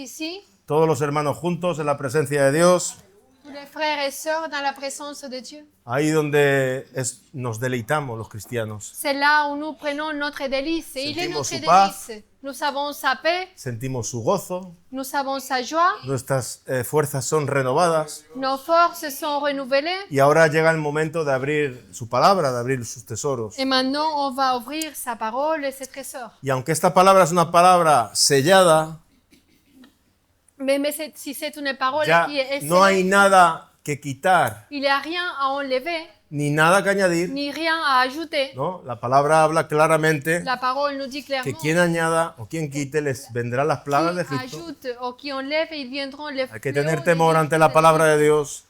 ici, todos los hermanos juntos en la presencia de Dios, tous les frères et sœurs dans la présence de Dieu. ahí donde nos deleitamos los cristianos. C'est là où nous prenons notre délice. Et il est Sentimos notre su paz. délice. Nous savons sa paix, Sentimos su gozo, nous savons sa joie, nuestras fuerzas son renovadas nos forces sont renouvelées. y ahora llega el momento de abrir su palabra, de abrir sus tesoros. Et maintenant, on va ouvrir sa parole et ses trésors. Y aunque esta palabra es una palabra sellada, Mais si c'est une parole ya qui est no hay scellée, nada que quitar il n'y a rien à enlever, ni nada que añadir, ni rien à ajouter. ¿no? La palabra habla claramente La parole nous dit que clairement, quien añada o quien quite les vendrán las plagas de qui Egipto. ajoute ou qui enlève, ils viendront les Hay que fléaux tener de temor ante la l'Égypte. palabra de Dios,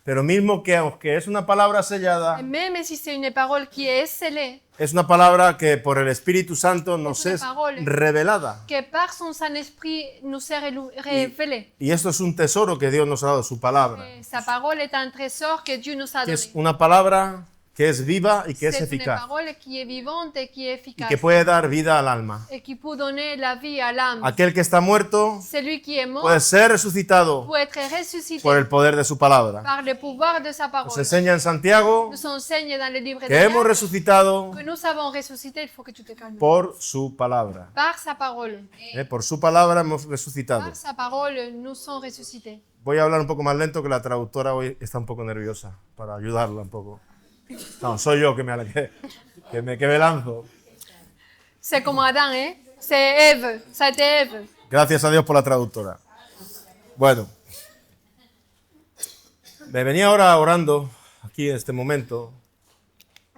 pero mismo que aunque es una palabra sellada, Et même si c'est une parole qui est scellée, es una palabra que por el Espíritu Santo nos una es palabra. revelada. que par son Saint-Esprit nous est révélée. Y esto es un tesoro que Dios nos ha dado, su palabra. Et sa parole est un trésor que Dieu nous a Que es donné. una palabra que es viva y que es C'est une eficaz parole qui est vivante et qui est y efficace. que puede dar vida al alma. Et qui peut donner la vie à l'âme. Aquel que está muerto Celui qui est mort puede ser resucitado peut être ressuscité por el poder de su palabra. par le pouvoir de sa Nos parole. enseña en Santiago Nous enseigne dans le livre que des hemos Actes resucitado que nous avons ressuscité. Il faut que tu te calmes. por su palabra. Par sa parole. Por su palabra hemos resucitado. Par sa parole, nous sommes ressuscités. Voy a hablar un poco más lento, que la traductora hoy está un poco nerviosa, para ayudarla un poco. No, soy yo que me lanzo. C'est comme Adam, hein? C'est Ève. Ça a été Ève. Gracias a Dios por la traductora. Bueno, me venía ahora orando, aquí en este momento,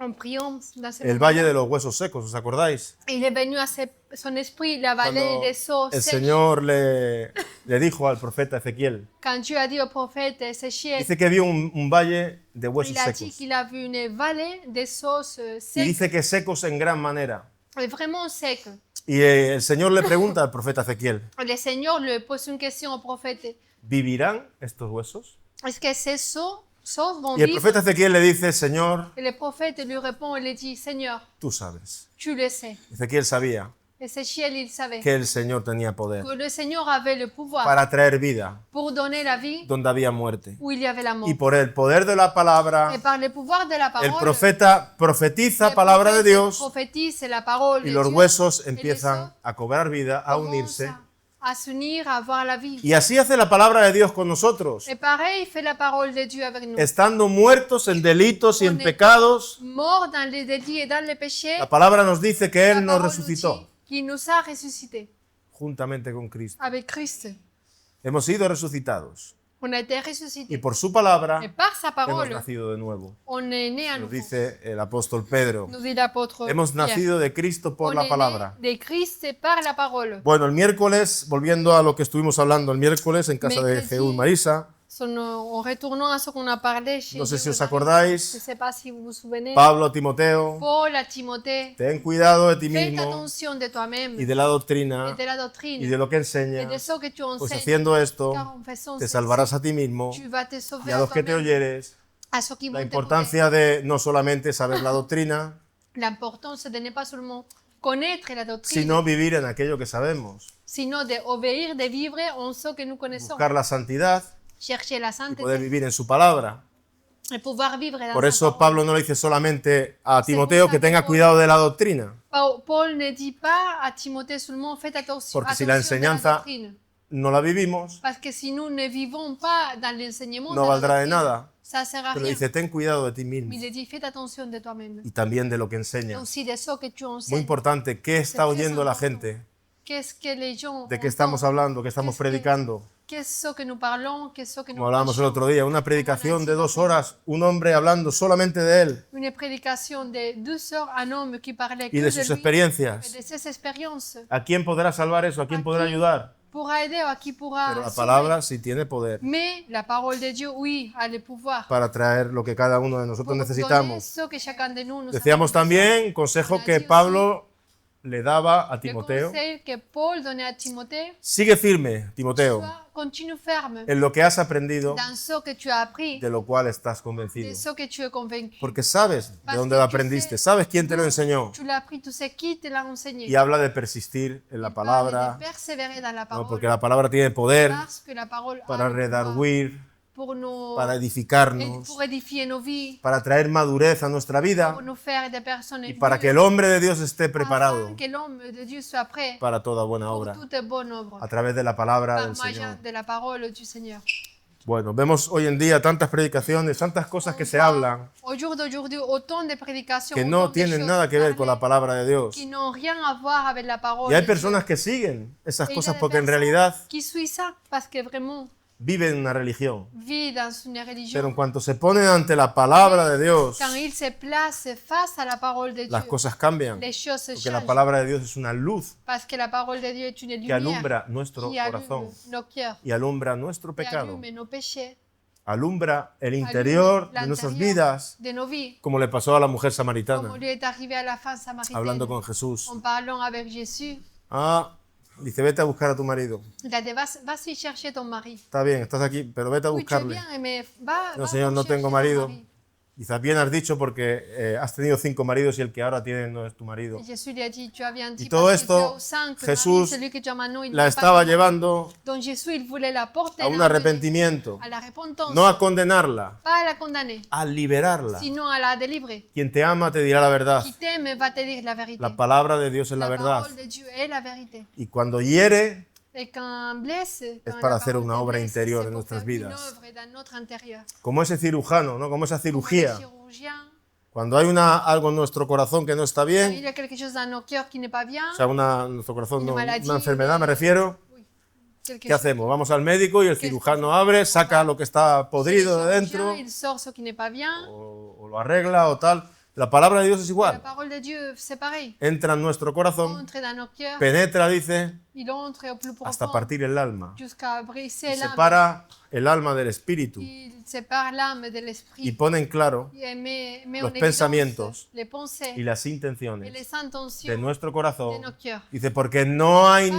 En priant dans ce el moment. Valle de los Huesos Secos, ¿os acordáis? Il est venu à son esprit la vallée Cuando des eaux el sèches. Señor le dijo al profeta Ezequiel, Quand Dieu a dit au prophète Ézéchiel, dice que vio un valle de huesos il a dit secos. qu'il a vu une vallée des eaux Y secs, dice que secos en gran manera. vraiment sec. Y el Señor le pregunta al profeta Ezequiel, Le Seigneur lui pose une question au prophète. ¿vivirán estos huesos? Est-ce que ces eaux vont Y el vivre? profeta Ezequiel le dice, Señor, Et le prophète lui répond et lui dit, Seigneur, tú sabes. tu le sais. Ezequiel sabía Ézéchiel, il savait que el Señor tenía poder que le Seigneur avait le pouvoir para traer vida pour donner la vie donde había muerte. où il y avait la mort. Y por el poder de la palabra, Et par le pouvoir de la el parole, profeta profetiza le palabra de prophète Dios prophétise la parole y de los Dieu, huesos et les empiezan os a cobrar vida, a commencent unirse. à s'unir, à avoir la vie. Y así hace la palabra de Dios con nosotros. Et pareil, fait la parole de Dieu avec nous. Estando muertos en delitos y en On est pecados, Mort dans les délits et dans les péchés, la palabra nos dice que la Él nos parole nous resucitó dit qu'il nous a ressuscités juntamente con Cristo. avec Christ. Hemos sido resucitados On a été y ressuscités. por su palabra Et par sa hemos parole, nacido de nuevo. on est né à Nos nouveau. dice el apóstol Pedro. Nous dit l'apôtre Hemos Pierre. nacido de Cristo por On la est palabra. né de Christ par la parole. Bueno, el miércoles, volviendo a lo que estuvimos hablando el miércoles en casa de Mercredi. Jehú y Marisa, En retournant à ce qu'on a parlé chez no sé Dieu, si os je ne acordáis, sais pas si vous vous souvenez. Pablo a Timoteo, Paul à Timothée, ten cuidado de ti fais mismo attention de toi-même y de la et doctrina de la doctrine y de lo que et enseña, de ce que tu pues enseignes. haciendo esto Car en faisant te ceci, salvarás a ti mismo tu vas te sauver y a à los que te toi-même, oyeres. à ceux qui La vont t'écouter. importancia de no solamente saber la doctrina, L'importance de ne pas seulement connaître la doctrine, sino vivir en aquello que sabemos, sinon d'obéir, de vivre en ce que nous connaissons. buscar la santidad Chercher la y sainteté poder vivir en su palabra. et pouvoir vivre dans Por sa eso parole. Pablo no le dice solamente a Timoteo pour ça que que tenga Paul- cuidado de la doctrina. Paul ne dit pas à Timothée seulement faites attention, Porque si la attention de la enseñanza doctrine. no la vivimos, Parce que si nous ne vivons pas dans l'enseignement no de la valdrá de doctrine, nada. ça ne sert à Pero rien. dice, ten cuidado de ti mismo Mais il dit faites attention de toi-même. y también de lo que Et enseñas. aussi de ce que tu Muy enseignes. importante, ¿qué está très oyendo la important. gente? Qu'est-ce que les gens ¿De qué estamos entendent? hablando? ¿Qué estamos Qu'est-ce que- predicando? Qu'est-ce que nous parlons? Qu'est-ce que nous Como hablábamos el prêchons? otro día, una predicación de 2 horas, un hombre hablando solamente de él Une prédication de 2 heures, un homme qui parlait que y de de sus lui et experiencias. de ses expériences. ¿A quién podrá salvar eso? ¿A quién podrá ayudar? Pourra aider à qui pourra Pero la sauver. palabra sí tiene poder Mais la parole de Dieu, oui, a le pouvoir. para traer lo que cada uno de nosotros Pour donner necesitamos. ce que chacun de nous Decíamos también, consejo que Pablo le daba a Le Timoteo. conseil que Paul donnait à Timothée, Sigue firme, Timoteo. continue ferme en lo que has aprendido, dans ce que tu as appris, de lo cual estás de convencido. ce que tu es convaincu. Porque sabes de Parce dónde que lo tu aprendiste, sais sabes quién te lo d'où enseñó. Tu l'as appris, tu sais qui te l'a enseigné. Y habla de persistir en la Il parle palabra, de persévérer dans la ¿no? parole. Porque la palabra tiene poder Parce que la parole para a le pouvoir redarguir, pour nous, para edificarnos, pour édifier nos vies, para traer madurez a nuestra vida pour nous faire des personnes y para que el mûres, hombre de Dios esté preparado afin que l'homme de Dieu soit prêt para toda buena pour obra toute bonne œuvre, a través de la palabra par del Señor. moyen de la parole du Seigneur. Bueno, vemos hoy en día tantas predicaciones, tantas cosas que se hablan Au jour d'aujourd'hui, autant de prédications, que no autant de tienen choses nada que ver con la parlées palabra de Dios. qui n'ont rien à voir avec la parole Y hay de Dieu. personas que siguen esas Et il y a cosas des porque en personnes realidad qui suivent ça parce que vraiment viven una religión. vivent dans une religion. Pero en cuanto se ponen ante la palabra de Dios, Quand ils se placent face à la parole de Dieu, las cosas cambian. les choses se Porque la changent. palabra de Dios es una luz Parce que la parole de Dieu est une que lumière alumbra nuestro qui allume corazón nos cœurs, y alumbra nuestro qui pecado. allume nos péchés, Alumbra el allume interior de nuestras l'intérieur vidas, de nos vies, como le pasó a la mujer comme samaritana, lui est arrivé à la femme samaritaine. hablando con Jesús. En parlant avec Jésus, Ah, dice, vete a buscar a tu marido. il a dit, vas-y chercher ton mari. Está bien, estás aquí, pero vete a Oui, tu es buscarle. bien, mais va, No, va Señor, no chercher tengo ton marido. mari. Quizás bien has dicho porque has tenido 5 maridos y el que ahora tienes no es tu marido. Et Jésus lui a dit, tu as bien dit, Y todo parce que tu esto, as cinq Jesús maris, celui que tu as maintenant, il La n'est pas estaba ton mari. llevando Donc Jésus, il voulait la porter a un l'amener arrepentimiento, à la repentance, no a condenarla, pas à la condamner, a liberarla. sinon à la délivrer. Quien te ama te dirá la verdad. Qui t'aime va te dire la vérité. La palabra de Dios es la verdad. parole de Dieu est la vérité. Y cuando hiere, Et quand blesse, quand para la hacer parole una te obra blesse, interior c'est en pour nuestras faire une vidas. œuvre dans notre intérieur. como ese cirujano, ¿no? Como esa Comme les cirugía. chirurgiens, Cuando hay algo en nuestro corazón que no está il bien, y a quelque chose dans nos cœurs qui n'est pas bien. o sea, nuestro corazón, Una no, maladie, una enfermedad me refiero, Oui. Quelque ¿qué chose. hacemos? Vamos al médico y el cirujano abre, saca lo que está podrido de dentro, Il sort ce qui n'est pas bien. o lo arregla o tal. La palabra de Dios es La igual. parole de Dieu, c'est pareil. Entra en nuestro corazón, Entre dans nos cœurs, penetra, dice, il entre au plus hasta profond partir el alma. jusqu'à briser l'âme. Separa el alma del espíritu Il sépare l'âme de y l'esprit. pone en claro Et met en los évidence pensamientos les pensées y las et intenciones les intentions de nuestro corazón. de nos cœurs. Dice, porque no hay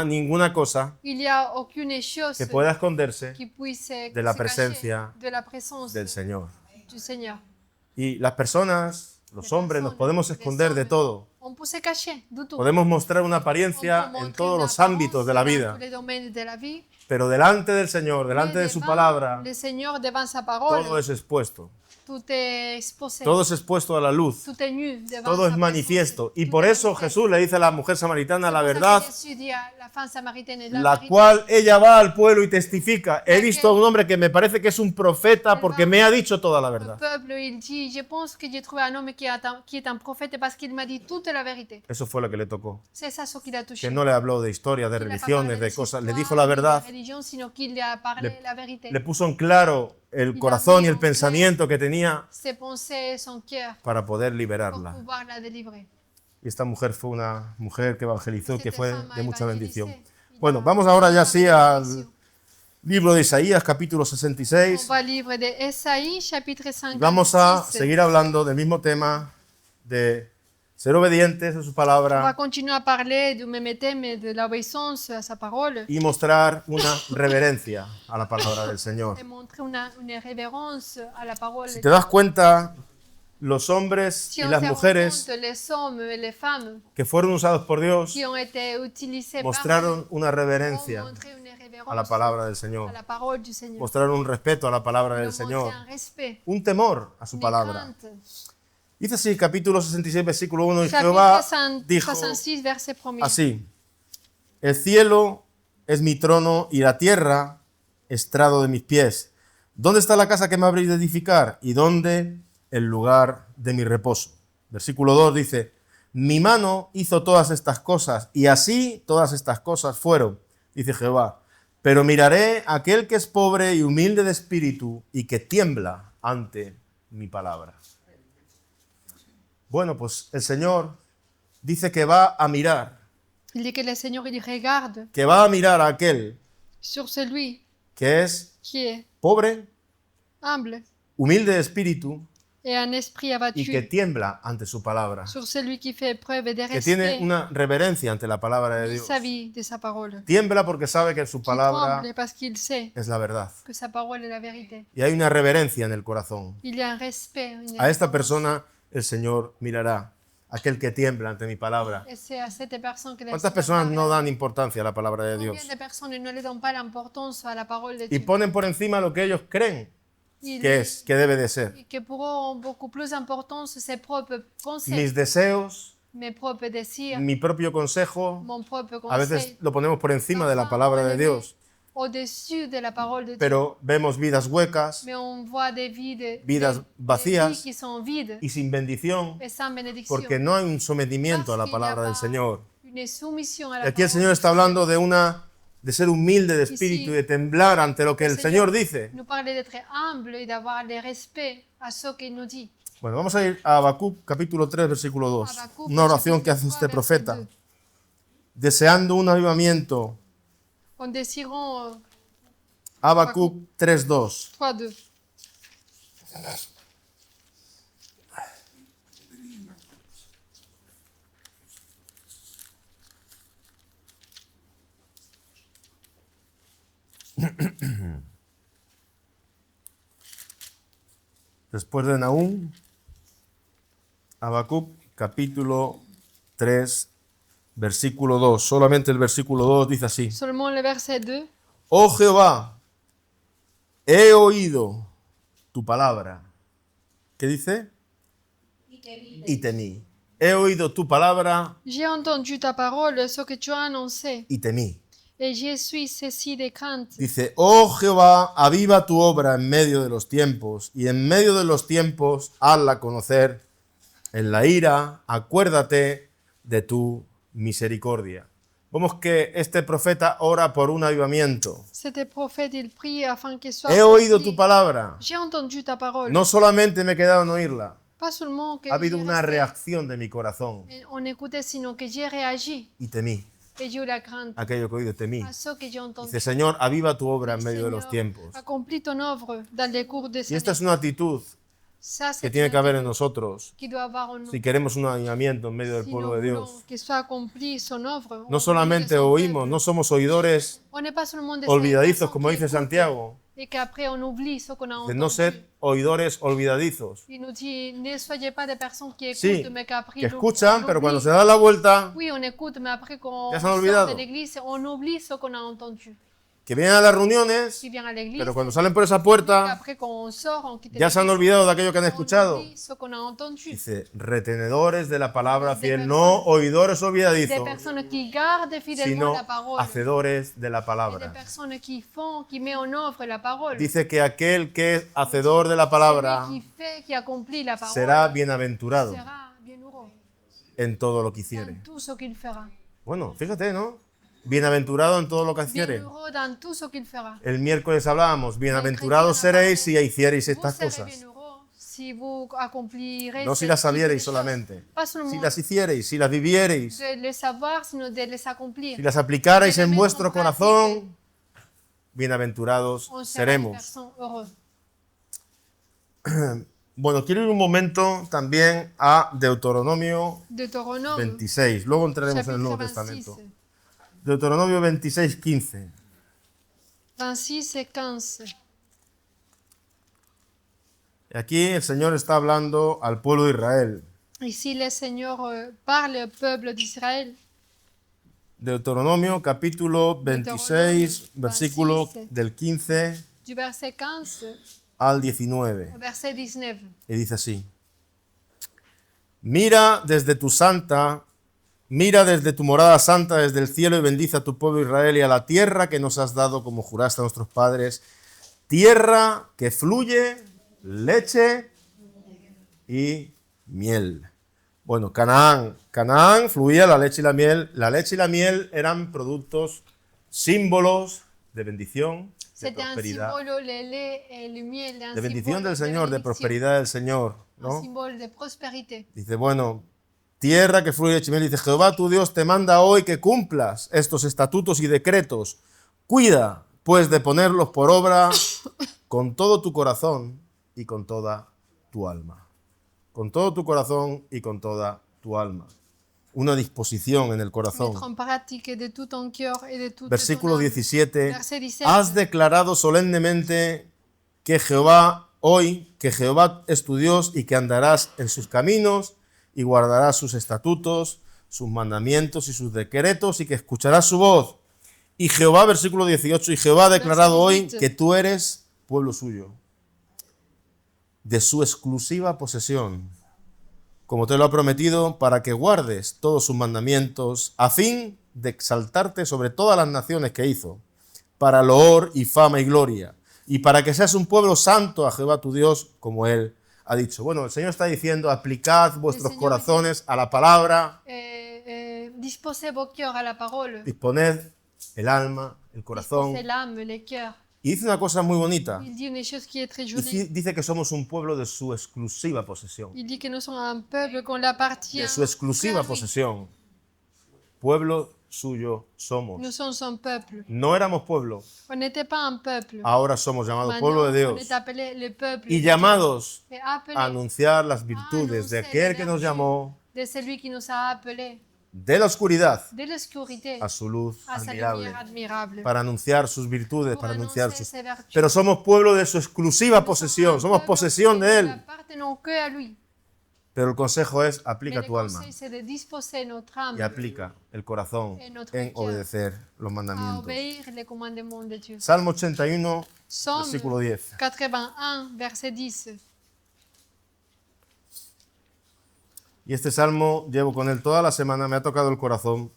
ninguna cosa Il n'y a aucune chose que pueda esconderse qui puisse de la se presencia cacher de la présence del Señor. du Seigneur. Y las personas, los hombres, nos podemos esconder de todo. On peut se cacher de tout. Podemos mostrar una On peut apariencia montrer en todos une los ámbitos de la apparence vida. dans tous les domaines de la vie. Pero delante del Señor, delante de Mais su devant palabra, le Seigneur, devant sa parole, todo es expuesto. tout est exposé. Todo es expuesto a la luz. Tout est nu devant Todo sa es présence. manifiesto. Y Tout por est eso manifeste. Jesús le dice a la mujer samaritana la C'est pour ça que verdad, Jésus dit à la femme samaritaine la vérité. cual ella va al pueblo y testifica. He visto a un hombre que me parece que es un profeta porque me ha dicho toda la Le verdad. peuple, il dit, je pense que j'ai trouvé un homme qui est un prophète parce qu'il m'a dit toute la vérité. Eso fue lo que le tocó. C'est ça ce qu'il a touché. Que no le habló de historia, de Il n'a pas religiones, parlé de des cosas. Le histoires, dijo la ni de verdad. religion, sino qu'il lui a parlé la vérité. Le puso en claro el corazón y el pensamiento que tenía Ses pensées, son cœur, para poder pour liberarla. pouvoir la délivrer. Y esta mujer fue una mujer que evangelizó y que Cette fue femme a de mucha évangélisé. bendición. Il Bueno, a- vamos ahora ya sí al bénédiction. libro de Isaías, capítulo On 66. va livre de Esaïe, chapitre 5. Vamos a seguir hablando del mismo tema de ser obedientes a su On va palabra continuer à parler du même thème de l'obéissance à sa parole y mostrar una reverencia a la palabra del Señor. et montrer une révérence à la parole. Si te das cuenta, los hombres Si y on las se rend mujeres compte, les hommes et les femmes que fueron usados por Dios qui ont été utilisés mostraron una par Dieu reverencia ont montré une révérence a la palabra del à Señor, la parole du Seigneur. mostraron un respeto a la palabra Ils del ont montré Señor, un respect, un temor a su une palabra. crainte. Dice así, capítulo 66, versículo 1, y Chapitre Jehová dijo 66, verset 1er. así, el cielo es mi trono y la tierra estrado de mis pies. ¿Dónde está la casa que me habréis de edificar? ¿Y dónde el lugar de mi reposo? Versículo 2 dice, mi mano hizo todas estas cosas, y así todas estas cosas fueron, dice Jehová. Pero miraré a aquel que es pobre y humilde de espíritu y que tiembla ante mi palabra. Bueno, pues el Señor dice que va a mirar, Il dit que le Seigneur il regarde que va a mirar a aquel sur celui que es qui est pobre, humble humilde de espíritu et un esprit abattu y que tiembla ante su palabra, sur celui qui fait preuve de que tiene respect una reverencia ante la palabra de Dios. vis-à-vis de sa parole. Tiembla porque sabe que su Qui palabra tremble parce qu'il sait es la verdad. que sa parole est la vérité. Y hay una reverencia en el corazón. Il y a un respect, une A esta révérence. persona el Señor mirará, aquel que tiembla ante mi palabra. Et c'est à cette personne que le ¿Cuántas Seigneur personas no parlera. dan importancia a la palabra de Dios? Combien de personnes ne le donnent pas l'importance à la parole de Y Dieu? ponen por encima lo que ellos creen Il- que es, que debe de ser. et que pour eux ont beaucoup plus d'importance ses propres pensées, Mis deseos, mes propres désirs, mi propio consejo, mon propre a veces conseil. lo ponemos por encima de la Parfois, palabra on de le met Dios, au-dessus de la parole de Dieu. pero vemos vidas huecas Mais on voit des vies, Vidas des vacías vies qui sont vides y sin bendición, et sans bénédiction. porque no hay un sometimiento a la Parce qu'il n'y a palabra del pas Señor. une soumission à Y la aquí el parole Señor está hablando de ser humilde de espíritu y de temblar ante lo que el Señor dice. nous parle d'être humble et d'avoir le respect à ce qu'il nous dit. Bueno, vamos a ir a Habacuc capítulo 3, versículo 2. Habacuc, Una oración que chapitre hace este 3, profeta, verset 2. deseando un avivamiento. En désirant Habacuc 3:2. 3-2. Después de Nahum, Habacuc capítulo 3, versículo 2. Solamente el versículo 2 dice así. Seulement le verset 2. Oh Jehová, he oído tu palabra. ¿Qué dice? Y temí. He oído tu palabra J'ai entendu ta parole, ce que tu as annoncé, y temí. et je suis saisi de crainte. Dice, oh Jehová, aviva tu obra en medio de los tiempos, y en medio de los tiempos hazla conocer. En la ira, acuérdate de tu misericordia. Vemos que este profeta ora por un avivamiento. C'était prophète, il prie afin qu'il soit He oído accompli. tu palabra. J'ai entendu ta parole. No solamente me he quedado en oírla, Pas seulement que ha habido j'ai una resté reacción de mi corazón en écoutait, sinon que j'ai réagi y temí. et j'ai eu la crainte Aquello que he oído, temí. à ce que j'ai entendu. Dice, Señor, aviva tu obra en medio de los Seigneur, tiempos. accomplis ton œuvre dans les cours de Y ces esta es una actitud Ça, que c'est tiene une que haber en nosotros qui doit avoir en nous. si queremos un avivamiento en medio del Si pueblo nous de voulons Dios. que soit accompli son œuvre, No au solamente milieu de son oímos, peuple. no somos oidores On n'est pas seulement des olvidadizos, personnes como qui dice écoutent Santiago, et qu'après on oublie ce qu'on a de entendu. no ser oidores olvidadizos. Il nous dit, ne soyez pas des personnes qui écoutent, Sí, mais qu'après que on escuchan, oublie. pero cuando se da la vuelta, Oui, on écoute, mais après qu'on Ya se han sort olvidado. de l'église, on oublie ce qu'on a entendu. que vienen a las reuniones, Qui vient à l'église, pero cuando salen por esa et puerta, après qu'on sort, on quitte ya se han l'église, olvidado de aquello que han on escuchado. oublie ce qu'on a entendu. Dice, retenedores de la palabra De fiel, no oidores Des olvidadizos, personnes qui gardent fidèlement sino la parole. hacedores de la Et des palabra. personnes qui font, qui mettent en œuvre la parole. Dice que aquel que es hacedor de la palabra Celui qui fait, qui accomplit la parole, será bienaventurado sera bienheureux en todo lo que dans hiciere. tout ce qu'il fera. Bueno, fíjate, ¿no? Bienaventurado en todo lo que hiciere. Bienheureux dans tout ce qu'il fera. El miércoles hablábamos, bienaventurados seréis si hicierais Vous estas serez cosas. bienheureux si vous accomplirez No si ces las sabierais choses. solamente, Pas si seulement las hicierais, si las vivierais, de les savoir, sino de les accomplir. si las aplicarais De en mettre vuestro en práctica. corazón, bienaventurados On sera des seremos. personnes heureuses. Bueno, quiero ir un momento también a Deuteronomio Deutéronome, 26, luego entraremos en el chapitre Nuevo 26. Testamento. Deuteronomio 26, 15. 26 et 15. Y aquí el Señor está hablando al pueblo de Israel. Ici, le Seigneur parle au peuple d'Israël. Deuteronomio capítulo 26, versículo 26. del 15 Du verset 15 al 19. au verset 19. Y dice así: Mira desde tu morada santa desde el cielo y bendice a tu pueblo Israel y a la tierra que nos has dado como juraste a nuestros padres, tierra que fluye leche y miel. Bueno, Canaán fluía la leche y la miel. La leche y la miel eran productos, símbolos de bendición, de C'était un prosperidad, symbole, le lait et le miel, un de bendición symbole del Señor, de bénédiction, prosperidad del Señor, un ¿no? symbole de prospérité. Dice, bueno, tierra que fluye leche y miel. Dice, Jehová tu Dios te manda hoy que cumplas estos estatutos y decretos. Cuida, pues, de ponerlos por obra con todo tu corazón y con toda tu alma. con todo tu corazón y con toda tu alma. Una disposición en el Mettre corazón. en pratique de tout ton cœur et de toute ton Versículo âme. 17. Verset 17. Has declarado solemnemente que Jehová es tu Dios y que andarás en sus caminos y guardarás sus estatutos, sus mandamientos y sus decretos y que escucharás su voz. Y Jehová, versículo 18, y Jehová ha declarado hoy que tú eres pueblo suyo, de su exclusiva posesión, como te lo ha prometido, para que guardes todos sus mandamientos, a fin de exaltarte sobre todas las naciones que hizo, para loor y fama y gloria, y para que seas un pueblo santo a Jehová tu Dios, como él ha dicho. Bueno, el Señor está diciendo, aplicad vuestros Señor corazones a la palabra, Disposez vos cœurs à la parole. disponed el alma, el corazón. Disposez l'âme, les cœurs. Y dice una cosa muy bonita, Il dit une chose qui est très y jolie. dice que somos un pueblo de su exclusiva posesión. Il dit que nous sommes un peuple qu'on l'appartient. De su exclusiva posesión. Pueblo suyo somos. Nous sommes son peuple. No éramos pueblo, On n'était pas un peuple. ahora somos llamados Maintenant, pueblo de on Dios est appelé le peuple. y de llamados Dieu. Et appelé a anunciar las virtudes de aquel que nos llamó de celui qui nous a appelés de la oscuridad de l'obscurité a su luz à sa admirable, lumière admirable. para anunciar sus virtudes, Pour para anunciar annoncer sus... ses vertus. Pero somos pueblo de su exclusiva posesión, somos posesión de Nous Él. n'appartenons que à lui. Pero el consejo es, Mais aplica le tu alma conseil, c'est de disposer notre âme y aplica el corazón Et notre en cœur. obedecer los à mandamientos. obéir les commandements de Dieu. Salmo 81, Psaume versículo 10. 81, verset 10. Y este salmo llevo con él toda la semana, me ha tocado el corazón.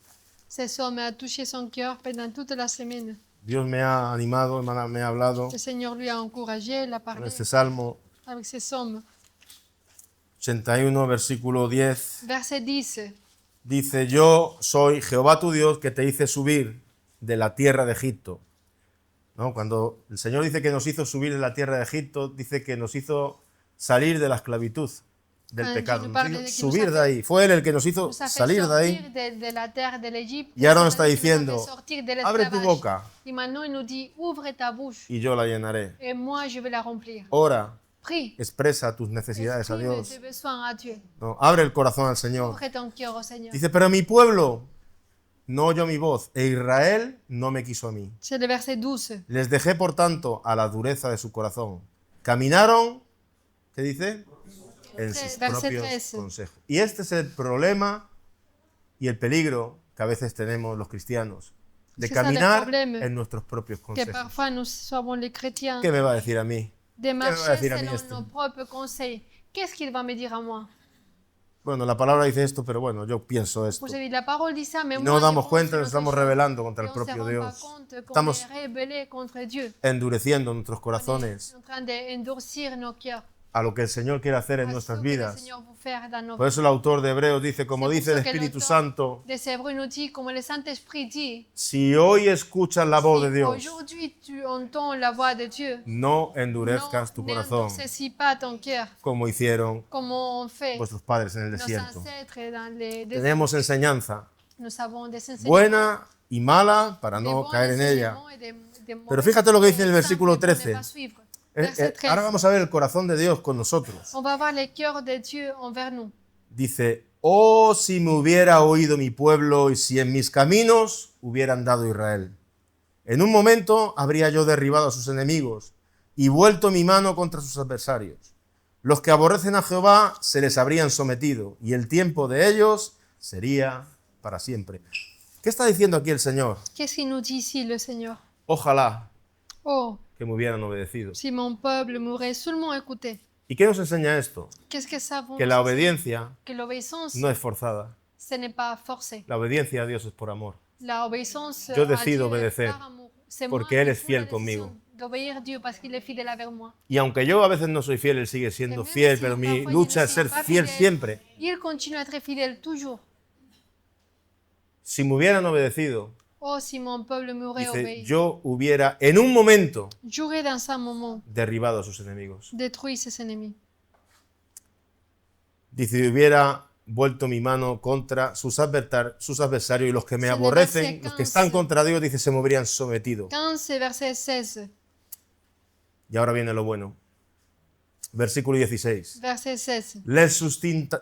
Ce psaume a touché son cœur pendant toute la semaine. Dios me ha animado, me ha hablado Le Seigneur lui a encouragé, il a con parlé este salmo. avec ce psaume. 81, versículo 10. Verset 10. Dice, yo soy Jehová tu Dios que te hice subir de la tierra de Egipto. ¿No? Cuando el Señor dice que nos hizo subir de la tierra de Egipto, dice que nos hizo salir de la esclavitud, del Ah, pecado. Dieu nous Nos parle hizo de que subir nous de a ahí. Fue Él el que nos hizo Nous a fait salir de ahí. sortir de la terre de l'Égypte. Y ahora nos C'est está lui qui nous a fait diciendo, sortir de abre tu l'esclavage. boca Et maintenant, il nous dit, ouvre ta bouche y yo la llenaré. et moi, je vais la remplir. Ora, Prie. expresa tus necesidades a Exprime Dios. tes besoins à Dieu. No, abre el corazón al Señor. Ouvre ton cœur au Seigneur. Dice, pero mi pueblo no oyó mi voz e Israel no me quiso a mí. C'est le verset 12. Les dejé, por tanto, a la dureza de su corazón. Caminaron, ¿qué dice? En sus Verset propios 13. consejos. Y este es el problema y el peligro que a veces tenemos los cristianos, de Es que ça, le caminar problème. en nuestros propios Que consejos. parfois, nous sommes les chrétiens ¿Qué me va a decir a mí? de me va a marcher decir a mí selon esto? nos propres conseils. Qu'est-ce qu'il va me dire à moi? Bueno, la palabra dice esto, pero bueno, yo pienso esto. Vous savez, la parole dit ça, mais Y moi, no je damos pense cuenta, une nos autre estamos chose. rebelando contra Et el on se propio rend pas Dios. compte qu'on Estamos est rebellé contre Dieu. endureciendo nuestros On est corazones en train d'endurcir nos cœurs. a lo que el Señor quiere hacer en à ce nuestras que le vidas. Seigneur veut faire dans nos Por eso el autor de Hebreos dice, como C'est dice pour el ça que Espíritu l'auteur Santo, de ces Hébreux nous dit, comme le Saint-Esprit dit, si hoy escuchas la voz de si Dios, aujourd'hui tu entends la voix de Dieu, no endurezcas tu corazón, n'endurcis pas ton cœur, como hicieron comme on fait vuestros padres en el nos desierto. ancêtres dans les déserts. Tenemos enseñanza Nous avons des enseignements, buena y mala para des no bons caer en ella. enseignements et des mauvais Pero fíjate lo que dice en el simples versículo pour ne 13. pas suivre. Verset 13. Ahora vamos a ver el corazón de Dios con nosotros. On va voir les cœurs de Dieu envers nous. Dice, oh, si me hubiera oído mi pueblo y si en mis caminos hubiera andado Israel. En un momento habría yo derribado a sus enemigos y vuelto mi mano contra sus adversarios. Los que aborrecen a Jehová se les habrían sometido y el tiempo de ellos sería para siempre. ¿Qué está diciendo aquí el Señor? Qu'est-ce qu'il nous dit ici, le Seigneur? Ojalá Oh, que me hubieran obedecido. si mon peuple m'aurait seulement écouté. ¿Y qué nos enseña esto? Qu'est-ce que ça vous Que la obediencia Que l'obéissance, no es forzada. ce n'est pas forcé. La obediencia a Dios es por amor. La obéissance Yo à decido Dieu est obedecer, par amour. C'est porque moi Él qui es prends fiel la conmigo. décision d'obéir a Dieu parce qu'il est fidèle avec moi. Y aunque yo a veces no soy fiel, Él sigue siendo Et même fiel, si pero mi parfois lucha je es ne ser suis pas fiel fidèle, siempre. Il continue à être fidèle toujours. Si me hubieran obedecido, Oh, si mon peuple m'aurait dice, obéi. yo hubiera en un momento J'aurais dans un moment derribado a sus enemigos. détruit ses ennemis. Dice, hubiera vuelto mi mano contra sus adversarios y los que me Se le aborrecen, verset los que están 15. contra Dios, dice, se me habrían sometido. 15, verset 16. Y ahora viene lo bueno. Versículo 16. Verset 16.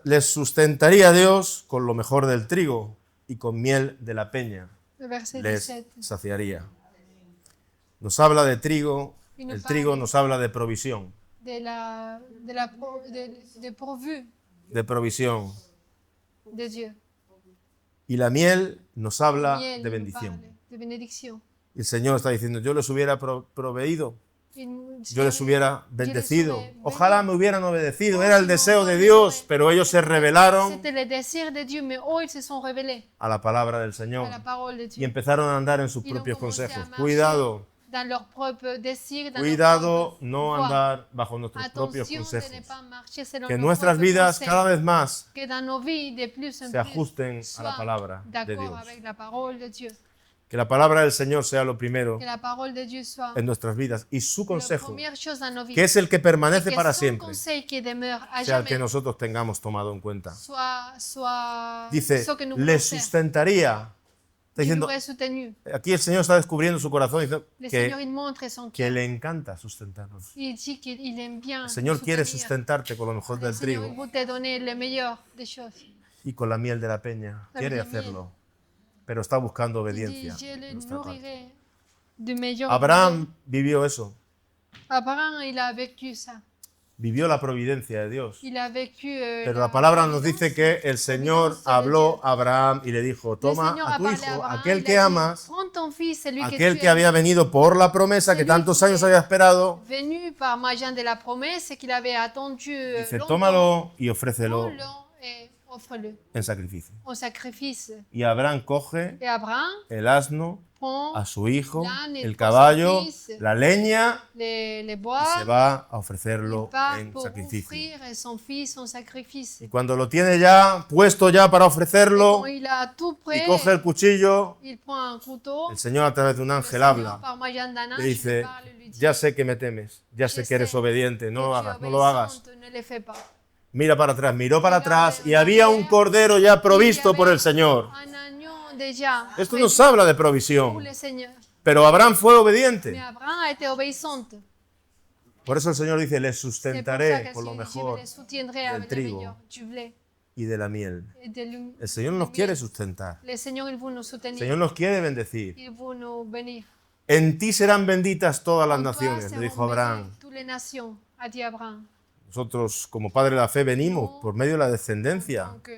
Les sustentaría Dios con lo mejor del trigo y con miel de la peña. Verset Les 17. saciaría. Nos habla de trigo, Y nos el trigo habla nos habla de provisión, de pourvu de provisión. de Dieu. Y la miel nos habla Miel de nous bendición. parle de bénédiction. El Señor está diciendo, yo les hubiera proveído, yo les hubiera bendecido. Ojalá me hubieran obedecido, era el deseo de Dios, pero ellos se rebelaron C'était le désir de Dieu, mais eux, ils se sont rebellés a la palabra del à Señor la parole de y Dieu. empezaron a andar en sus Ils ont propios commencé à consejos. marcher Cuidado, dans leurs propres désirs, dans leurs cuidado, propres no voies. andar bajo nuestros propios Attention de ne consejos. pas marcher selon Que nos nuestras propres vidas conseils. cada vez más Que dans nos vies, de plus en se plus, ajusten a la soient palabra de d'accord Dios. avec la parole de Dieu. Que la palabra del Señor sea lo primero Que la parole de Dieu soit en nuestras vidas y su la consejo, première chose dans nos vies. que es el que Et permanece que para son siempre, conseil qui demeure à sea el que jamais nosotros tengamos tomado en cuenta. soit Dice, ce que nous les voulons faire. sustentaría. Está Dieu diciendo, l'aurait soutenu. aquí el Señor está descubriendo su corazón y dice Le Seigneur, que, il montre son que cœur. le encanta sustentarnos. Il dit qu'il aime bien El Señor quiere soutenir. sustentarte con lo mejor Le del Seigneur, il trigo veut te donner le meilleur des choses. y con la miel de la peña. Avec Quiere la miel. hacerlo, pero está buscando Il dit, obediencia. je de le nuestra parte. nourrirai du meilleur. Abraham vivió eso, Abraham, il a vécu ça. vivió la providencia de Dios. Il a vécu. Pero la palabra nos dice que el Señor habló a Abraham y le dijo, Le toma Seigneur a a tu parlé à hijo, Abraham, aquel il que a dit, amas, prends ton fils, celui que aquel tu que aimes, había venido por la promesa que Celui tantos qui años est había esperado, venu par moyen de la promesse qu'il avait attendu dice, longtemps. tómalo y ofrécelo Prends-le et offre-le en sacrificio. en sacrifice. Y Abraham coge Et Abraham el asno, prend a su hijo, l'âne, el prend caballo, son fils, la leña les y bois, se va a il ofrecerlo part en pour sacrificio. offrir son fils en sacrifice. Y cuando lo tiene ya puesto ya para Et ofrecerlo quand il a tout y prêt, coge el cuchillo, il prend un couteau. el Señor a través de un Le ángel Seigneur, habla. par moyen d'un Le ange, lui dice, parle, lui dit, ya sé que me temes, ya sé que eres obediente, no lo hagas, no lo hagas. Ne le fais pas. Mira para atrás, miró para atrás y había un cordero ya provisto por el Señor. Un agneau déjà Esto nos habla de pour provisión, le Seigneur. pero Abraham fue Mais obediente. Abraham a été obéissante. Por eso el Señor dice, les C'est pour ça sustentaré que con lo je mejor les soutiendrai del avec le trigo. meilleur du blé y de la miel. et de l'huile. El Señor nos quiere sustentar, Le Seigneur, il veut nous el soutenir. Señor nos quiere bendecir. Il veut nous bénir. En ti serán benditas todas las En toi naciones, le seront dijo Abraham. bénies toutes les nations, a dit Abraham. Nosotros, como padre de la fe, venimos por medio de la descendencia Donc,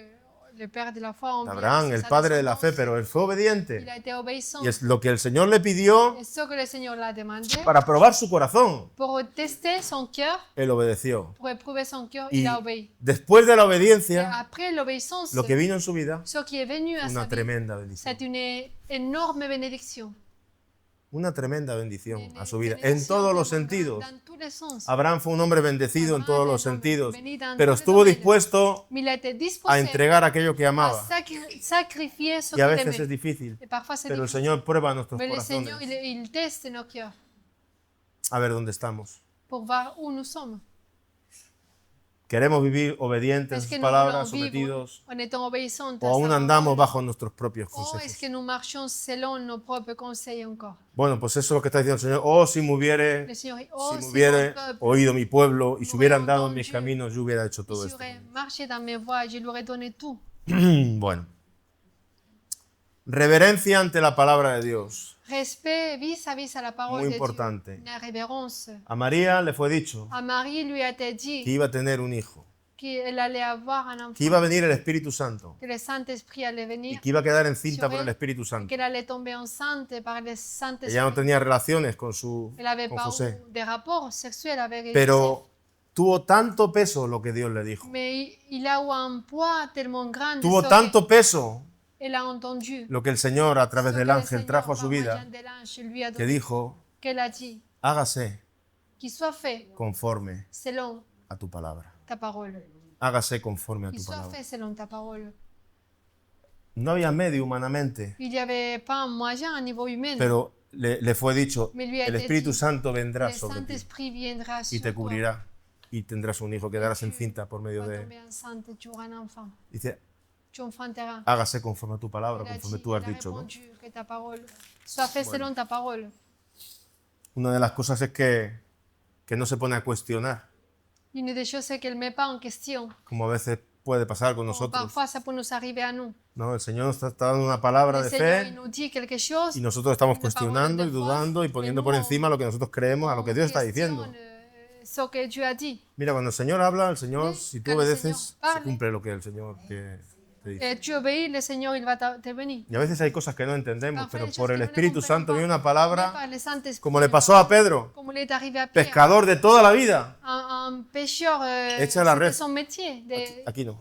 le père de la foi, on de vient, Abraham, c'est el sa padre de la fe, descendance. pero él fue Il obediente. a été obéissant. Y es lo que el Señor le pidió Et ce que le Seigneur l'a demandé, para probar su corazón. pour tester son cœur, Él obedeció. pour éprouver son cœur, Y il a obéi. después de la Et obediencia, après l'obéissance, lo que vino en su vida, ce qui est venu à sa una vie, tremenda bendición. c'est une énorme bénédiction. Una tremenda bendición Une a su vida, bénédiction en todos los vraiment sentidos. dans tous les sens. Abraham fue un hombre bendecido en todos los Abraham, sentidos, béni dans pero tous les estuvo domaines. dispuesto Mais il a été a disposé entregar aquello que à amaba. sacrifier ce Y a qu'il veces es aimait. difícil, Et parfois c'est pero el difficile. Señor prueba nuestros Mais le Seigneur, corazones il teste nos cœurs a ver dónde estamos. pour voir où nous sommes. ¿Queremos vivir obedientes a Est-ce sus que nous palabras, voulons vivre sometidos, en étant obéissants o à aún sa andamos parole? bajo nuestros propios Ou est-ce consejos? que nous marchons selon nos propres conseils encore? Bueno, pues eso es lo que está diciendo el Señor. Oh, si me hubiere, Le Seigneur, si oh, me si hubiere mon peuple oído mi pueblo y se hubieran dado en entendu, mis caminos, yo hubiera hecho todo il esto. aurait marché dans mes voies, je lui aurais donné tout. Bueno. Reverencia ante la palabra de Dios. Respect vis-à-vis à la parole Muy de importante. Dieu. La révérence. A María le fue dicho À Marie lui a été que dit iba a tener un hijo, qu'elle allait avoir un que enfant, iba a venir el Espíritu Santo que le Saint-Esprit allait y venir, que iba a quedar encinta Sur por el él, Espíritu Santo. qu'elle allait tomber enceinte par le Ella no Saint-Esprit. tenía relaciones con Elle n'avait con pas José, eu des rapports sexuels avec Joseph. pero tuvo tanto peso lo que Dios le dijo. Mais il a eu un poids tellement grand. Tuvo ce tanto peso qu'elle a entendu. lo que el Señor a través Ce del que le ángel Seigneur, trajo a par su vida, moyen de l'ange, lui a que donné, dijo, qu'elle a dit, hágase qu'il soit fait conforme selon a tu palabra. ta parole. Hágase conforme a Qu'il tu soit palabra. fait selon ta parole. No había medio humanamente, Il n'y avait pas un moyen à niveau humain. pero le fue dicho, Mais lui a el été Espíritu dit, Santo Le vendrá sobre ti Saint-Esprit viendra y sur te toi. cubrirá y tendrás un hijo, quedarás encinta por medio Tu vas de... tomber enceinte, tu auras un enfant. Dice, Tu enfanteras. hágase conforme a tu palabra, Il a conforme dit, tú has il a dicho, ¿no? répondu que ta parole soit fait selon ta parole. Una de las cosas es que no se pone a cuestionar Une des choses, c'est qu'elle ne met pas en question. como a veces puede pasar con Bon, nosotros. parfois, ça peut nous arriver à nous. No, el Señor nos está dando una palabra Le de Seigneur, il fe nous dit quelque chose. y nosotros estamos Una palabra cuestionando de y fe, dudando y poniendo por pero encima lo que nosotros creemos a lo que Dios está diciendo. Ce que Dieu a dit. Mira, cuando el Señor habla, el Señor, si tú Cuando el obedeces, Señor se parle. cumple lo que el Señor te dice. Et tu obéis, le Seigneur, il va t'intervenir. Y a veces hay cosas que no entendemos, Parfois, pero les por choses el que nous ne Espíritu comprenons Santo pas. viene una Mais palabra, par le Saint-Esprit, como le pasó a Pedro, comme il est arrivé à Pierre, pescador de toda la vida. un pêcheur, Echa la c'était red. son métier. Aquí no,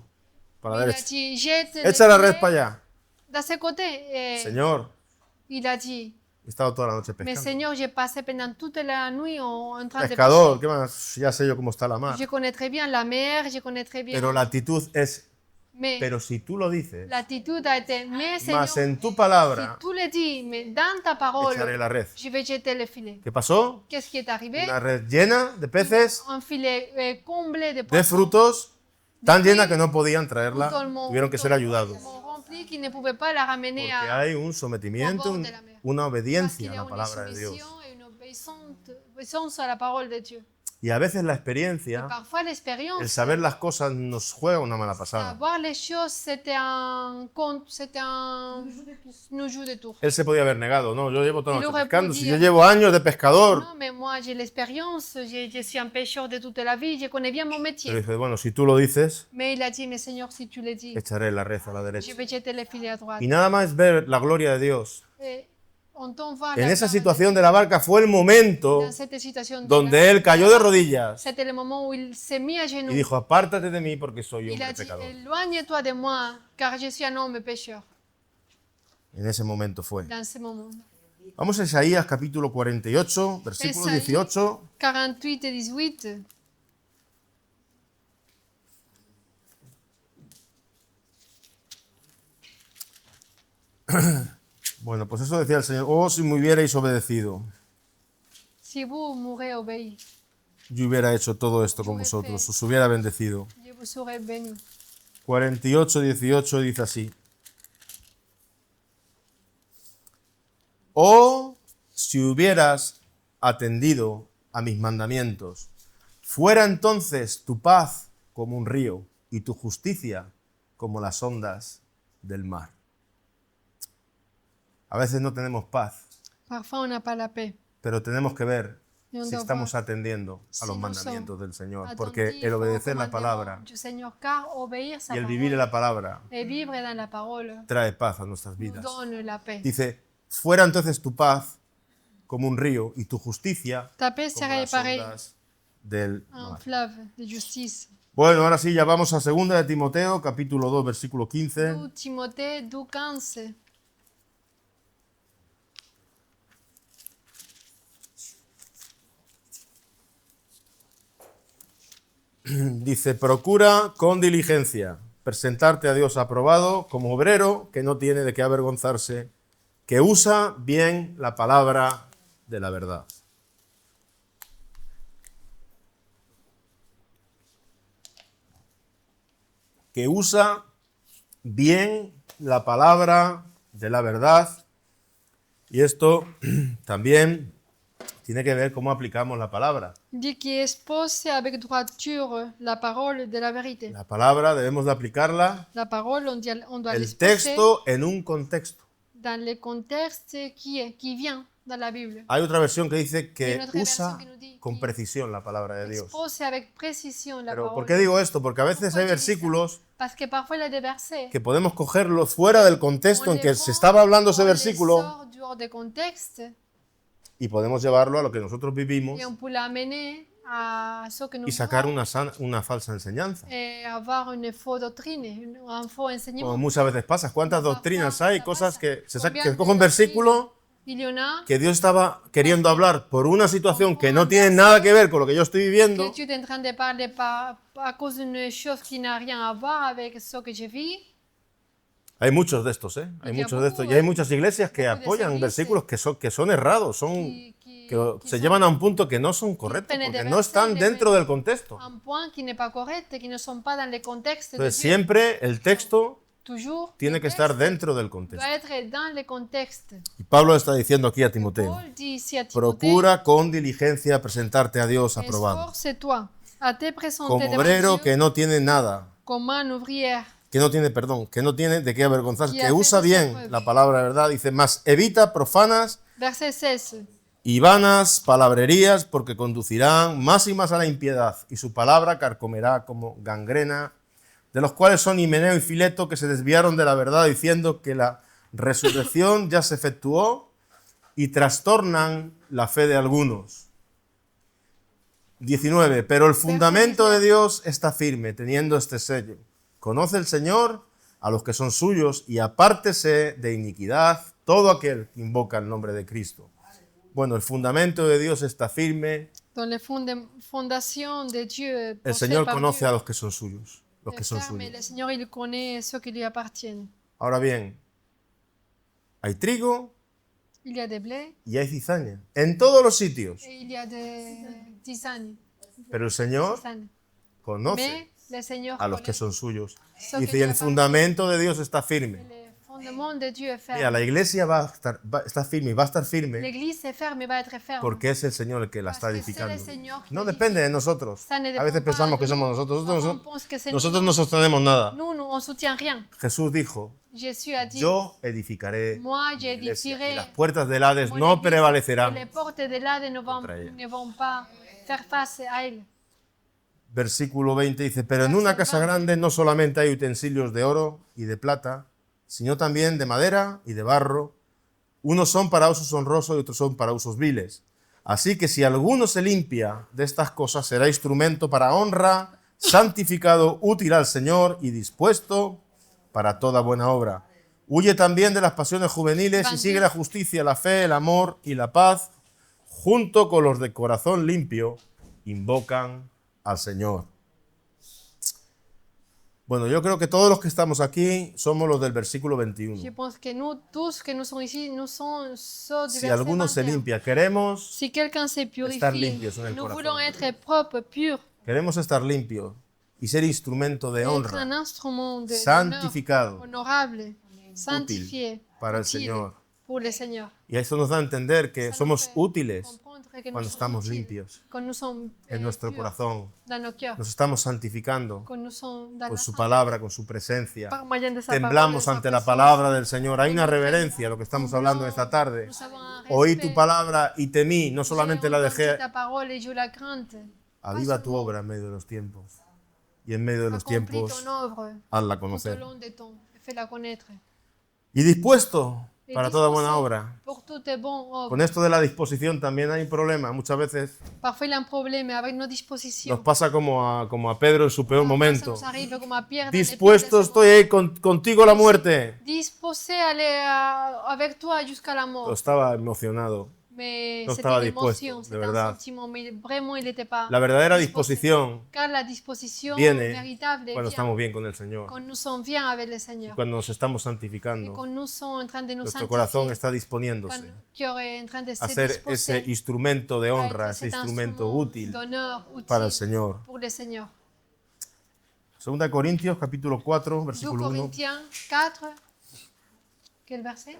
para la Il a derecha. dit, jette Echa la red filet para allá. de ce côté. Et Señor, il a dit, he estado toda la noche mais pescando. Seigneur, j'ai passé pendant toute la nuit en train de Pescador, pêcher. ¿qué más? Ya sé yo cómo está la mar. Je connais très bien la mer, je connais très bien. Pero la actitud es, Mais pero si tú lo dices, l'attitude a été, mais Seigneur, más en tu si palabra, tu le dis, mais dans ta parole, echaré la red. je vais jeter le filet. ¿Qué pasó? Qu'est-ce qui est arrivé? Una red llena de peces, Un filet comblé de de poissons. frutos, tan llena que no podían Tout traerla, le monde- tuvieron que ser ayudados. rempli qui ne pouvait pas la ramener Porque hay un sometimiento, una parce obediencia qu'il a y a la une palabra de Dios. soumission et une obéissance à la parole de Dieu. Y a veces la experiencia, Parfois, l'expérience, el saber las cosas nos juega una mala pasada. savoir les choses, c'était un conte, c'était un nous joue de tour. Él se podía haber negado, no, yo llevo toda la Y noche luego pescando, si podía- yo llevo años de pescador. Non, mais moi, j'ai l'expérience, je suis un pêcheur de toute la vie, je connais bien mon Pero métier. dice, bueno, si tú lo dices, Mais il a dit, mais Seigneur, si tu le dis, echaré la red a la je derecha. vais jeter les filets à droite. Y nada más ver la gloria de Dios. Et on t'envoie En la esa gloire situación de la barca fue el momento dans cette situation de donde él cayó de rodillas C'était le moment où il s'est mis à genoux. y dijo, apártate de mí porque soy Il hombre a dit, pecador. éloigne-toi de moi, car je suis un homme pécheur. En ese momento fue. Dans ce moment. Vamos a Isaías capítulo 48, versículo Isaías. 18. 48 et 18. Bueno, pues eso decía el Señor, oh, si me hubierais obedecido, Si vous m'aurez obéi, yo hubiera hecho todo esto con vosotros, os hubiera bendecido. je vous serai béni. 48, 18 dice así. Oh, si hubieras atendido a mis mandamientos, fuera entonces tu paz como un río y tu justicia como las ondas del mar. A veces no tenemos paz, Parfois, on n'a pas la paix. pero tenemos que ver Y on si doit estamos voir atendiendo a si los nous mandamientos del Señor, Attentifs porque el aux obedecer la commandements palabra du Seigneur, car obéir sa y el parole vivir la palabra et vivre dans la parole trae paz a nuestras nous vidas. donne la paix. Dice, fuera entonces tu paz como un río y tu justicia Ta paix como serait las pareil ondas del un mar. fleuve de justice. Bueno, ahora sí, ya vamos a 2 de Timoteo, capítulo 2, versículo 15. 2 Timothée 2:15. Dice, procura con diligencia presentarte a Dios aprobado como obrero que no tiene de qué avergonzarse, que usa bien la palabra de la verdad. Que usa bien la palabra de la verdad. Y esto también tiene que ver cómo aplicamos la palabra. Dit qui expose avec droiture la parole de la vérité. La palabra debemos de aplicarla, La parole, on doit el l'exposer texto en un contexto. dans le contexte qui vient dans la Bible. Hay otra versión que dice Hay que otra versión usa que nos dice con que precisión la palabra de Dios. Expose avec précision la Pero ¿por parole. qué digo esto? Porque a veces Pourquoi hay je dis ça? versículos Parce que parfois il y a des versets. que podemos cogerlos fuera del contexto on en que les se prend, estaba hablando ese on les versículo sort dehors de contexte y podemos llevarlo a lo que nosotros vivimos et on peut l'amener à ce que nous y sacar vivons una falsa enseñanza. et avoir une fausse doctrine, un faux enseignement. Como muchas veces pasa. ¿Cuántas Parfois, doctrinas hay? ça Cosas pasa. que se Combien que de coge un doctrines versículo Il y en a que Dios estaba queriendo hablar por una situación que no tiene nada que ver con lo que yo estoy viviendo. que tu es en train de parler à cause d'une chose qui n'a rien à voir avec ce que je vis. Hay muchos de estos, ¿eh? Hay Y que muchos de estos. poco, Y hay muchas iglesias que poco de apoyan servicio. versículos que son errados, son que se son llevan a un punto que no son correctos, peine de porque no están verset, dentro del contexto. un point qui n'est pas correct, qui ne sont pas dans le contexte de Entonces Dieu. siempre el texto Toujours, tiene le que estar texte dentro del contexto. doit être dans le contexte. Y Pablo está diciendo aquí a Timoteo, Paul dit ici à Timothée, procura con diligencia presentarte a Dios aprobado. esforce-toi à te présenter como devant obrero Dieu que no tiene nada, comme un ouvrier que no tiene, perdón, que no tiene de qué avergonzarse, Qui que a fait usa de ses bien preuves. la palabra, ¿verdad? Dice, más evita profanas Verset 16. y vanas palabrerías, porque conducirán más y más a la impiedad, y su palabra carcomerá como gangrena, de los cuales son Himeneo y Fileto, que se desviaron de la verdad, diciendo que la resurrección ya se efectuó, y trastornan la fe de algunos. 19. Pero el fundamento de Dios está firme, teniendo este sello. Conoce el Señor a los que son suyos, y apártese de iniquidad todo aquel que invoca el nombre de Cristo. Bueno, el fundamento de Dios está firme. Dans les fondations de Dieu, El pensées Señor par conoce Dieu, a los que son suyos, los que est son ferme, et le suyos. Seigneur, il connaît ceux qui lui appartiennent. Ahora bien, hay trigo Il y a des blés y hay cizaña en todos los sitios, et il y a des tisanes. pero el Señor tisanes. conoce Mais le Seigneur a los que connaît. son suyos. Ceux Dice, que y lui el appartiennent. fundamento de Dios está firme. Le fondement de Dieu est ferme. Mira, la iglesia está firme y va a estar firme L'Église est ferme et va être ferme. porque es el Señor el que la está Parce que c'est edificando. le Seigneur qui No l'édifie. depende de nosotros. Ça ne A veces dépend pas pensamos de que somos nous. nosotros. Parfois, on pense que c'est Nosotros nous. no sostenemos nada. Nous, on ne soutient rien. Jesús dijo, Jésus a dit, yo edificaré moi mi iglesia, y j'édifierai las puertas del Hades mon no église, et prevalecerán. les portes de l'Hades Contra ella. ne vont pas faire face à elle. Versículo 20 dice, pero en una casa grande no solamente hay utensilios de oro y de plata, sino también de madera y de barro. Unos son para usos honrosos y otros son para usos viles. Así que si alguno se limpia de estas cosas, será instrumento para honra, santificado, útil al Señor y dispuesto para toda buena obra. Huye también de las pasiones juveniles y sigue la justicia, la fe, el amor y la paz, junto con los de corazón limpio, invocan al Señor. Bueno, yo creo que todos los que estamos aquí somos los del versículo Je 21. pense que nous, tous que nous sommes ici, nous sommes ceux du Si verset alguno se 21. limpia, queremos Si quelqu'un se estar purifie, limpios en el nous corazón. voulons être propres, purs, estar limpios y ser instrumento de être un honra instrument de santificado, honorable, sanctifié, para el utile Señor. pour le Seigneur. Y esto nos da a entender que Ça nous somos fait útiles comprendre que nous cuando sommes estamos utiles, limpios quand nous sommes en nuestro purs corazón. dans nos cœurs, Nos estamos santificando quand nous sommes dans con la su sainteté, palabra, con su presencia. par moyen de sa Temblamos parole, de ante sa la présence. palabra del Señor. Hay una reverencia, lo que estamos hablando esta tarde. Nous avons un Oí respect. tu palabra y temí, no solamente la J'ai entendu dejé. ta parole et je la crainte. Aviva tu obra en medio de los tiempos. Y en medio de los Accomplis tiempos, ton œuvre hazla tout au conocer. long de temps. Fais-la connaître. Y dispuesto Et para toda disposé buena obra. pour toutes tes bonnes œuvres. Con esto de la disposición también hay un problema. Muchas veces Parfois, il y a un problème avec nos dispositions. nos pasa como a Pedro en su peor Parfois, momento. ça nous arrive comme à Pierre dans les Dispuesto pires de estoy ahí contigo a la muerte. disposé à aller avec toi jusqu'à la mort. Estaba emocionado. Mais No c'était estaba une dispuesto, émotion, de c'était un verdad. sentiment, mais vraiment, il n'était pas La verdadera disposé. disposición Car la disposition viene véritable cuando vient estamos bien con el Señor. quand nous sommes bien avec le Seigneur. Cuando nos estamos Et santificando. quand nous sommes en train de nous Nuestro corazón sanctifier. está Quand disponiéndose notre cœur est en train de se a ser disposer ese instrumento de à honra, être ese cet instrumento instrument útil d'honneur, utile para el Señor. pour le Seigneur. 2 Corintios capítulo 4, 2 versículo 1. Corinthiens 4. Quel verset?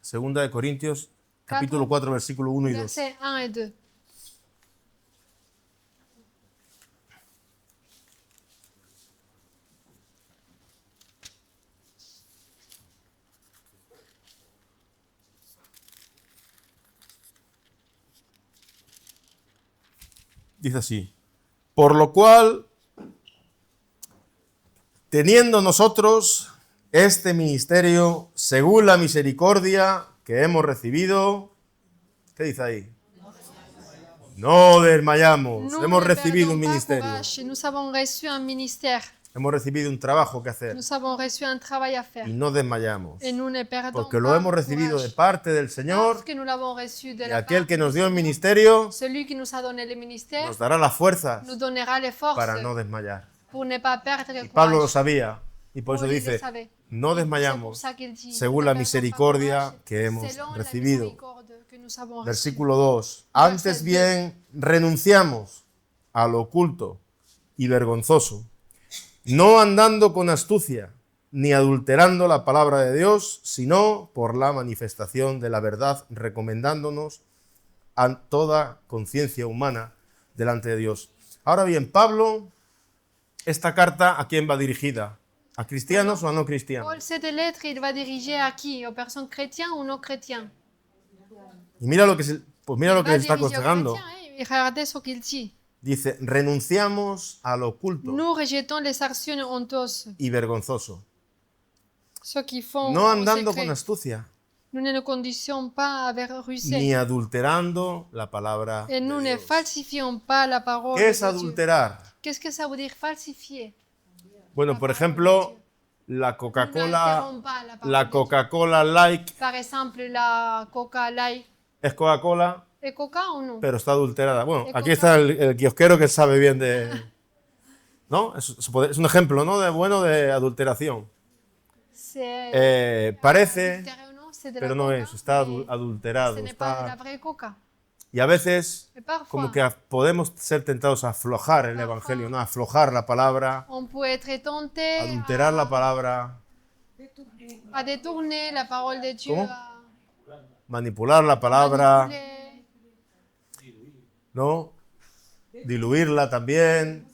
2 Corintios capítulo 4, versículo 1 y 2. Versets 1 et 2. Dice así: por lo cual, teniendo nosotros este ministerio según la misericordia que hemos recibido, ¿qué dice ahí? No desmayamos. Nous Hemos ne recibido perdons un pas ministerio. courage. Nous avons reçu un ministère. Hemos recibido un trabajo que hacer Nous avons reçu un travail à faire. y no desmayamos. Et nous ne perdons Porque pas lo hemos recibido de courage. parte del Parce Señor, que nous l'avons reçu de y la aquel part que nos du dio el Seigneur. ministerio Celui qui nous a donné le ministère nos dará las fuerzas nous donnera les forces para no desmayar. pour ne pas perdre le Y Pablo lo courage. sabía y por eso Paul, il le dice, savait. no C'est pour desmayamos ça qu'il dit, según ne la perdons pas misericordia courage, que hemos selon la recibido. miséricorde que nous avons reçue. Versículo 2. Antes bien, renunciamos a lo oculto y vergonzoso, no andando con astucia, ni adulterando la palabra de Dios, sino por la manifestación de la verdad, recomendándonos a toda conciencia humana delante de Dios. Ahora bien, Pablo, esta carta, ¿a quién va dirigida? ¿A cristianos o a no cristianos? Paul, cette lettre, il va diriger à qui? Aux personnes chrétiennes ou non chrétiennes? Y mira lo que, pues mira Il lo que va les está diriger aux aconsejando. chrétiens, et regardez ce qu'il dit. Dice, renunciamos a lo oculto Nous rejetons les actions honteuses, y vergonzoso, ceux qui font no au andando secret. con astucia, Nous ne nous conditions pas avec russer. ni adulterando la palabra Et de nous ne Dios. falsifions pas la parole ¿Qué es de Dieu. adulterar? Qu'est-ce que ça veut dire falsifier? Bueno, por ejemplo, la Nous Coca-Cola, n'altérons pas la parole la de Dieu. Coca-Cola Light Par exemple, la Coca Light. es Coca-Cola, ¿Es Coca o no? pero está adulterada. Bueno, Es aquí Coca. está el kiosquero que sabe bien de... ¿No? Es un ejemplo, ¿no? De adulteración. C'est Parece, adultéré ou non, c'est de la pero no Coca, es, está mais adulterado. ce n'est pas de la Está... vraie Coca. Y a veces, Mais parfois, como que podemos ser tentados a aflojar el Evangelio, ¿no? A aflojar la palabra, on peut être tenté adulterar la palabra, à détourner la parole de Dieu, ¿Cómo? à manipular la palabra, manipuler. ¿no? Diluirla también.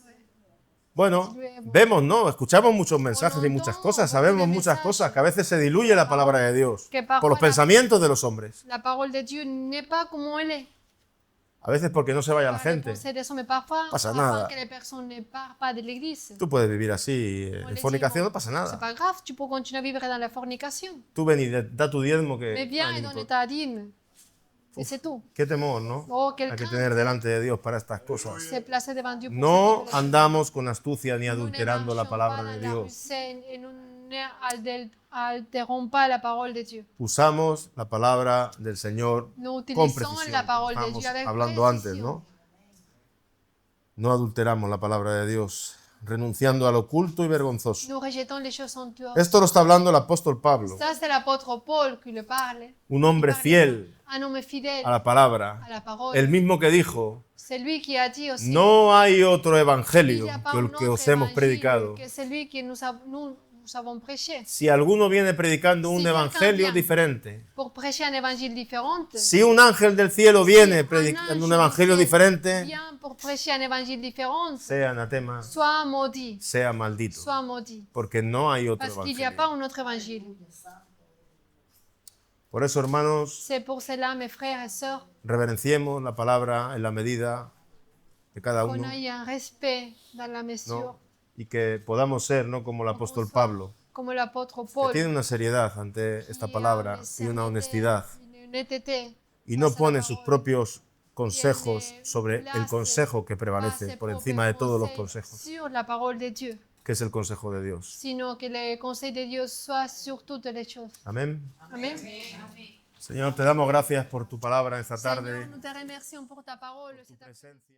Bueno, vemos, ¿no? Escuchamos muchos mensajes y muchas cosas, sabemos muchas cosas, que a veces se diluye la palabra de Dios por los pensamientos de los hombres. La parole de Dieu n'est pas comme elle est. A veces porque no se vaya la Par les gente. pensées de son, mais parfois, Pasa afin nada. que les personnes ne partent pas de l'église. Tú puedes vivir así, On en les fornicación dit, no pasa C'est nada. pas grave, tu peux continuer à vivre dans la fornication. Tú ven y da tu diezmo Mais que... viens ay, et no donne importa. ta dîme. Et c'est tout. Qué temor, ¿no? Oh, quel Hay que crainte. tener delante de Dios para estas cosas. C'est placé devant Dieu pour No cette andamos con astucia ni Nous ne adulterando la marchons palabra pas de dans la Dios. russie et nous n'altérons pas la parole de Dieu. Usamos la palabra del Señor Nous con utilisons precisión. la parole de Estábamos Dieu avec hablando antes, précision. ¿no? No adulteramos la palabra de Dios, renunciando al oculto y vergonzoso. Nous rejetons les choses honteuses. Esto lo está hablando el apóstol Pablo, Ça, c'est l'apôtre Paul qui le parle. un hombre fiel Un homme fidèle a la palabra, à la parole. el mismo que dijo, C'est lui qui a dit aussi. no hay otro Il evangelio n'y a pas que un el autre que os hemos évangile predicado. que celui que nous avons prêché. Si alguno viene predicando un Si quelqu'un evangelio vient diferente, Pour prêcher un évangile différent. si un ángel del cielo viene Un predicando un ange evangelio du ciel diferente, vient pour prêcher un évangile différent. sea anatema, Sois maudit. sea maldito, Sois maudit. porque no hay otro Parce qu'il n'y a evangelio. pas un autre évangile. Por eso, hermanos, C'est pour cela, mes frères et sœurs, reverenciemos la palabra en la medida de cada qu'on uno, ait un respect dans la mesure. ¿no? Y que podamos ser, ¿no? Como el apóstol Pablo, Comme l'apôtre que Paul. tiene una seriedad ante esta palabra y una honestidad, Une honnêteté. y no face à la pone sus parole. propios consejos sobre el Place consejo que Pas prevalece ses por encima de propres todos los conseils consejos, sur la parole de Dieu, que es el consejo de Dios. sino que les conseils de Dieu soient sur toutes les choses. Amén. Amen. Señor, te damos gracias por tu palabra esta Seigneur, tarde. nous te remercions pour ta parole. Tu presencia.